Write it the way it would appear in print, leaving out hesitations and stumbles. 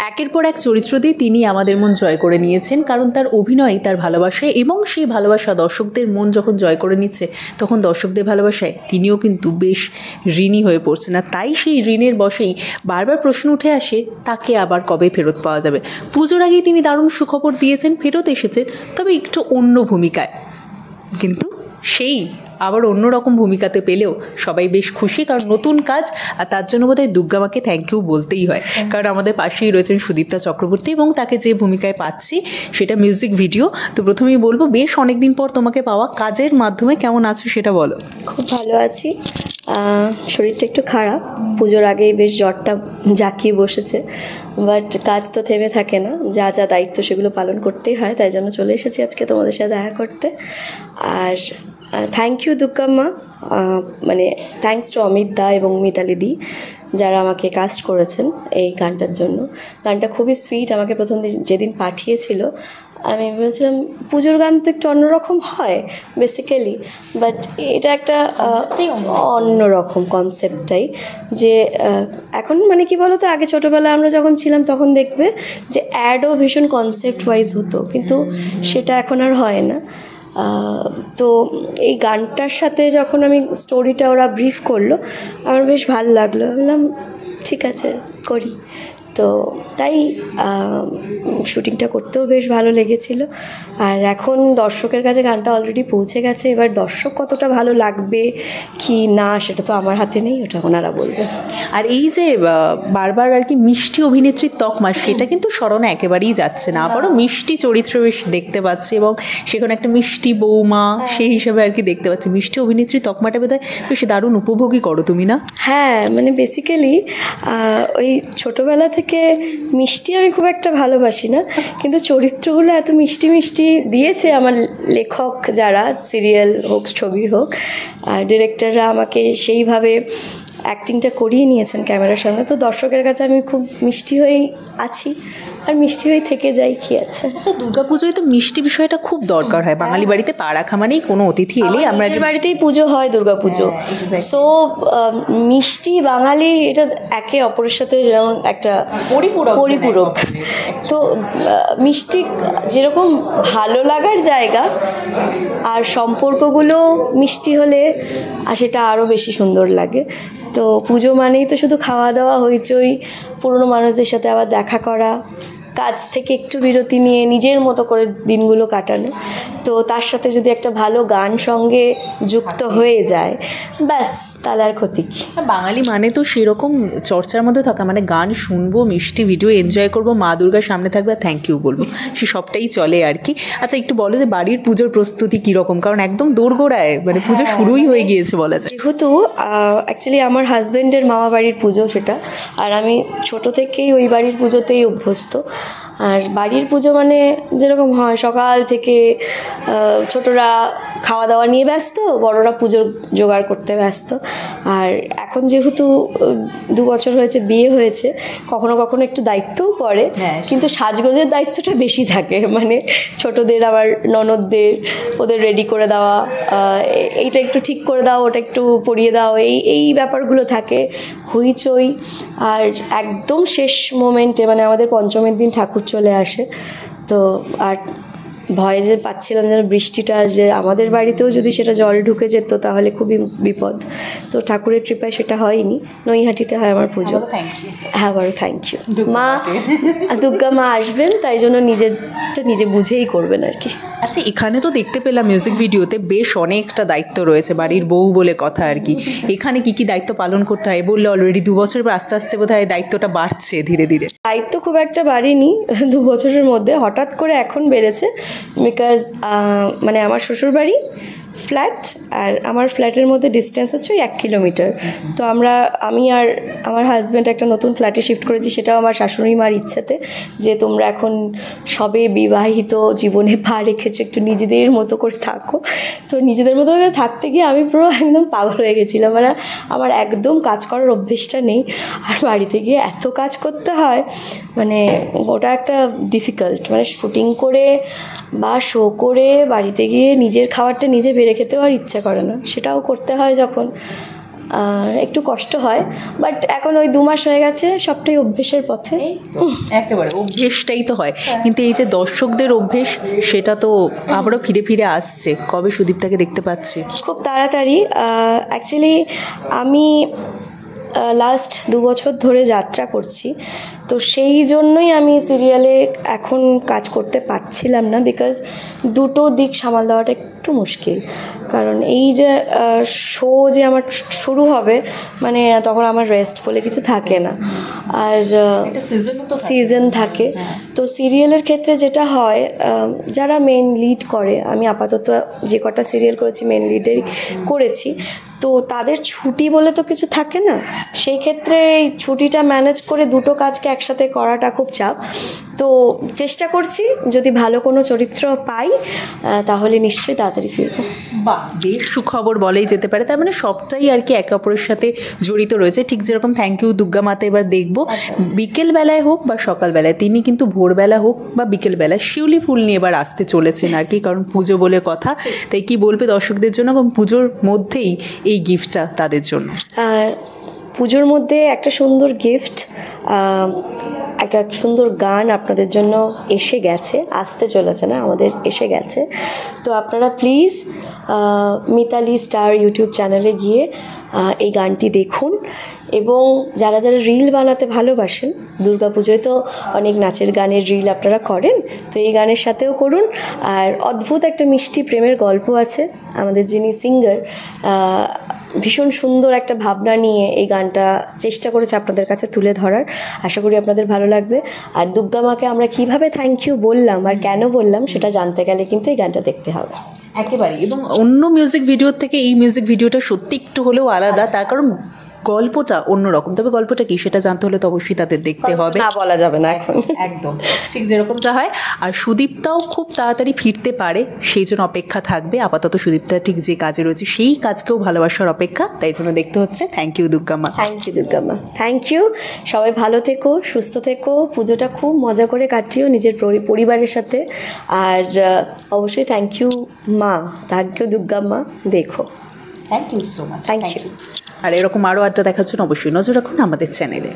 একের পর এক চরিত্র দিয়ে তিনি আমাদের মন জয় করে নিয়েছেন, কারণ তার অভিনয়, তার ভালোবাসায়, এবং সেই ভালোবাসা দর্শকদের মন যখন জয় করে নিচ্ছে তখন দর্শকদের ভালোবাসায় তিনিও কিন্তু বেশ ঋণী হয়ে পড়ছেন। আর তাই সেই ঋণের বশেই বারবার প্রশ্ন উঠে আসে তাকে আবার কবে ফেরত পাওয়া যাবে। পুজোর আগেই তিনি দারুণ সুখবর দিয়েছেন, ফেরত এসেছেন, তবে একটু অন্য ভূমিকায়, কিন্তু সেই আবার অন্যরকম ভূমিকাতে পেলেও সবাই বেশ খুশি, কারণ নতুন কাজ। আর তার জন্য বোধহয় দুর্গা মাকে থ্যাংক ইউ বলতেই হয়, কারণ আমাদের পাশেই রয়েছেন সুদীপ্তা চক্রবর্তী এবং তাকে যে ভূমিকায় পাচ্ছি সেটা মিউজিক ভিডিও। তো প্রথমেই বলবো, বেশ অনেকদিন পর তোমাকে পাওয়া, কাজের মাধ্যমে কেমন আছো সেটা বলো। খুব ভালো আছি, শরীরটা একটু খারাপ, পুজোর আগেই বেশ জ্বরটা জাঁকিয়ে বসেছে, বাট কাজ তো থেমে থাকে না, যা যা দায়িত্ব সেগুলো পালন করতেই হয়, তাই জন্য চলে এসেছি আজকে তোমাদের সাথে দেখা করতে। আর থ্যাংক ইউ দুর্গাম্মা, মানে থ্যাঙ্কস টু অমিত দা এবং মিতালি দি, যারা আমাকে কাস্ট করেছেন এই গানটার জন্য। গানটা খুবই সুইট, আমাকে প্রথম যেদিন পাঠিয়েছিল আমি ভেবেছিলাম পুজোর গান তো একটু অন্যরকম হয় বেসিক্যালি, বাট এটা একটা অন্যরকম কনসেপ্টটাই, যে এখন মানে কি বলো তো, আগে ছোটোবেলায় আমরা যখন ছিলাম তখন দেখবে যে অ্যাডও ভীষণ কনসেপ্ট ওয়াইজ হতো, কিন্তু সেটা এখন আর হয় না। তো এই গানটার সাথে যখন আমি স্টোরিটা ওরা ব্রিফ করলো, আমার বেশ ভালো লাগলো, বললাম ঠিক আছে করি। তো তাই শুটিংটা করতেও বেশ ভালো লেগেছিল। আর এখন দর্শকের কাছে গানটা অলরেডি পৌঁছে গেছে, এবার দর্শক কতটা ভালো লাগবে কি না সেটা তো আমার হাতে নেই, ওটা ওনারা বলবেন। আর এই যে বারবার আর কি মিষ্টি অভিনেত্রীর তকমা, সেটা কিন্তু স্মরণে একেবারেই যাচ্ছে না, আবারও মিষ্টি চরিত্র বেশ দেখতে পাচ্ছি, এবং সেখানে একটা মিষ্টি বৌমা সেই হিসাবে আর কি দেখতে পাচ্ছি। মিষ্টি অভিনেত্রীর তকমাটা বোধহয় বেশ দারুণ উপভোগী করো তুমি, না? হ্যাঁ, মানে বেসিক্যালি ওই ছোটোবেলা থেকে মিষ্টি আমি খুব একটা ভালোবাসি না, কিন্তু চরিত্রগুলো এত মিষ্টি মিষ্টি দিয়েছে আমার লেখক, যারা সিরিয়াল হোক ছবির হোক, আর ডিরেক্টররা আমাকে সেইভাবে অ্যাক্টিংটা করিয়ে নিয়েছেন ক্যামেরার সামনে। তো দর্শকের কাছে আমি খুব মিষ্টি হয়েই আছি, আর মিষ্টি হয়ে থেকে যাই, কি আছে। আচ্ছা, দুর্গাপুজোয় তো মিষ্টি বিষয়টা খুব দরকার হয় বাঙালি বাড়িতে, পা রাখা মানেই কোনো অতিথি এলেই আমরা বাড়িতেই পুজো হয় দুর্গাপুজো, সো মিষ্টি বাঙালি এটা একে অপরের সাথে যেমন একটা পরিপূরক। তো মিষ্টি যেরকম ভালো লাগার জায়গা, আর সম্পর্কগুলো মিষ্টি হলে আর সেটা আরও বেশি সুন্দর লাগে। তো পুজো মানেই তো শুধু খাওয়া দাওয়া, হইচই, পুরনো মানুষদের সাথে আবার দেখা করা, কাজ থেকে একটু বিরতি নিয়ে নিজের মতো করে দিনগুলো কাটানো। তো তার সাথে যদি একটা ভালো গান সঙ্গে যুক্ত হয়ে যায়, ব্যাস তাহলে আর ক্ষতি কী। বাঙালি মানে তো সেরকম চর্চার মধ্যে থাকা, মানে গান শুনবো, মিষ্টি ভিডিও এনজয় করবো, মা দুর্গার সামনে থাকবে, থ্যাংক ইউ বলবো, সে সবটাই চলে আর কি। আচ্ছা, একটু বলো যে বাড়ির পুজোর প্রস্তুতি কীরকম, কারণ একদম দোরগোড়ায়, মানে পুজো শুরুই হয়ে গিয়েছে বলা যায়। যেহেতু অ্যাকচুয়ালি আমার হাজব্যান্ডের মামা বাড়ির পুজো সেটা, আর আমি ছোটো থেকেই ওই বাড়ির পুজোতেই অভ্যস্ত। আর বাড়ির পুজো মানে যেরকম হয়, সকাল থেকে ছোটরা খাওয়া দাওয়া নিয়ে ব্যস্ত, বড়রা পুজোর জোগাড় করতে ব্যস্ত। আর এখন যেহেতু 2 বছর হয়েছে, বিয়ে হয়েছে, কখনো কখনো একটু দায়িত্বও পড়ে, কিন্তু সাজগোজের দায়িত্বটা বেশি থাকে, মানে ছোটদের আবার ননদদের ওদের রেডি করে দেওয়া, এইটা একটু ঠিক করে দাও, ওটা একটু পরিয়ে দাও, এই ব্যাপারগুলো থাকে, হইচই। আর একদম শেষ মোমেন্টে মানে আমাদের পঞ্চমের দিন ঠাকুর চলে আসে, তো আর ভয় যে পাচ্ছিলাম যেন বৃষ্টিটা, যে আমাদের বাড়িতেও যদি সেটা জল ঢুকে যেত তাহলে খুবই বিপদ। তো ঠাকুরের কৃপায় সেটা হয়নি, নৈহাটিতে হয় আমার পুজো। হ্যাঁ, বড় থ্যাংক ইউ। মা দুর্গা মা আসবেন, তাই জন্য নিজেরটা নিজে বুঝেই করবেন আর কি। আচ্ছা, এখানে তো দেখতে পেলাম মিউজিক ভিডিওতে বেশ অনেকটা দায়িত্ব রয়েছে, বাড়ির বউ বলে কথা আর কি। এখানে কি কি দায়িত্ব পালন করতে হয় বললে, অলরেডি 2 বছর পর আস্তে আস্তে বোধহয় দায়িত্বটা বাড়ছে ধীরে ধীরে। দায়িত্ব খুব একটা বাড়েনি 2 বছরের মধ্যে, হঠাৎ করে এখন বেড়েছে, বিকজ মানে আমার শ্বশুরবাড়ি ফ্ল্যাট, আর আমার ফ্ল্যাটের মধ্যে ডিস্টেন্স হচ্ছে 1 কিলোমিটার। তো আমি আর আমার হাজব্যান্ড একটা নতুন ফ্ল্যাটে শিফট করেছি, সেটাও আমার শাশুড়ি মার ইচ্ছেতে, যে তোমরা এখন সবে বিবাহিত জীবনে পা রেখেছো, একটু নিজেদের মতো করে থাকো। তো নিজেদের মতো করে থাকতে গিয়ে আমি পুরো একদম পাগল হয়ে গেছিলাম, মানে আমার একদম কাজ করার অভ্যেসটা নেই, আর বাড়িতে গিয়ে এত কাজ করতে হয়, মানে ওটা একটা ডিফিকাল্ট, মানে শুটিং করে বা শো করে বাড়িতে গিয়ে নিজের খাবারটা নিজে বেড়ে খেতেও আর ইচ্ছা করে না, সেটাও করতে হয় যখন, একটু কষ্ট হয়, বাট এখন ওই 2 মাস হয়ে গেছে, সবটাই অভ্যেসের পথে। একেবারে অভ্যেসটাই তো হয়, কিন্তু এই যে দর্শকদের অভ্যেস সেটা তো আবারও ফিরে ফিরে আসছে। কবে সুদীপ্তাকে দেখতে পাচ্ছি? খুব তাড়াতাড়ি। অ্যাকচুয়ালি আমি লাস্ট 2 বছর ধরে যাত্রা করছি, তো সেই জন্যই আমি সিরিয়ালে এখন কাজ করতে পারছিলাম না, বিকজ দুটো দিক সামাল দেওয়াটা একটু মুশকিল। কারণ এই যে শো যে আমার শুরু হবে, মানে তখন আমার রেস্ট বলে কিছু থাকে না, আর সিজন থাকে। তো সিরিয়ালের ক্ষেত্রে যেটা হয়, যারা মেন লিড করে, আমি আপাতত যে কটা সিরিয়াল করেছি মেন লিডেরই করেছি, তো তাদের ছুটি বলে তো কিছু থাকে না। সেই ক্ষেত্রে এই ছুটিটা ম্যানেজ করে দুটো কাজকে একসাথে করাটা খুব চাপ। তো চেষ্টা করছি, যদি ভালো কোনো চরিত্র পাই তাহলে নিশ্চয়ই তাড়াতাড়ি ফিরবো। বাহ, বেশ সুখবর বলেই যেতে পারে। তার মানে সবটাই আর কি একে অপরের সাথে জড়িত রয়েছে। ঠিক যেরকম থ্যাংক ইউ দুর্গা মাতে এবার দেখবো বিকেলবেলায় হোক বা সকালবেলায়, তিনি কিন্তু ভোরবেলা হোক বা বিকেলবেলায় শিউলি ফুল নিয়ে এবার আসতে চলেছেন আর কি, কারণ পুজো বলে কথা। তাই কি বলবে দর্শকদের জন্য, কারণ পুজোর মধ্যেই এই গিফটটা তাদের জন্য? পুজোর মধ্যে একটা সুন্দর গিফট, একটা সুন্দর গান আপনাদের জন্য এসে গেছে, আসতে চলেছে না, আমাদের এসে গেছে। তো আপনারা প্লিজ মিতালি স্টার ইউটিউব চ্যানেলে গিয়ে এই গানটি দেখুন, এবং যারা যারা রিল বানাতে ভালোবাসেন, দুর্গাপুজোয় তো অনেক নাচের গানের রিল আপনারা করেন, তো এই গানের সাথেও করুন। আর অদ্ভুত একটা মিষ্টি প্রেমের গল্প আছে, আমাদের যিনি সিঙ্গার ভীষণ সুন্দর একটা ভাবনা নিয়ে এই গানটা চেষ্টা করেছে আপনাদের কাছে তুলে ধরার। আশা করি আপনাদের ভালো লাগবে। আর দুর্গা মাকে আমরা কীভাবে থ্যাংক ইউ বললাম আর কেন বললাম সেটা জানতে গেলে কিন্তু এই গানটা দেখতে হবে একেবারে। এবং অন্য মিউজিক ভিডিওর থেকে এই মিউজিক ভিডিওটা সত্যি একটু হলেও আলাদা, তার কারণ গল্পটা অন্যরকম। তবে গল্পটা কি সেটা জানতে হলে তো অবশ্যই তাদের দেখতে হবে, না বলা যাবে না এখন। একদম ঠিক যেরকমটা হয়। আর সুদীপ্তাও খুব তাড়াতাড়ি ফিরতে পারে, সেই জন্য অপেক্ষা থাকবে। আপাতত সুদীপ্তা ঠিক যে কাজে রয়েছে সেই কাজকেও ভালোবাসার অপেক্ষা, তাই জন্য দেখতে হচ্ছে। থ্যাংক ইউ দুর্গামা। থ্যাংক ইউ দুর্গামা, থ্যাংক ইউ। সবাই ভালো থেকো, সুস্থ থেকো, পুজোটা খুব মজা করে কাটিও নিজের পরিবারের সাথে। আর অবশ্যই থ্যাংক ইউ মা, থ্যাংক ইউ দুর্গামা। দেখো, thank you so much. Thank you. আর এরকম আরও আড্ডা দেখার জন্য অবশ্যই নজর রাখুন আমাদের চ্যানেলে।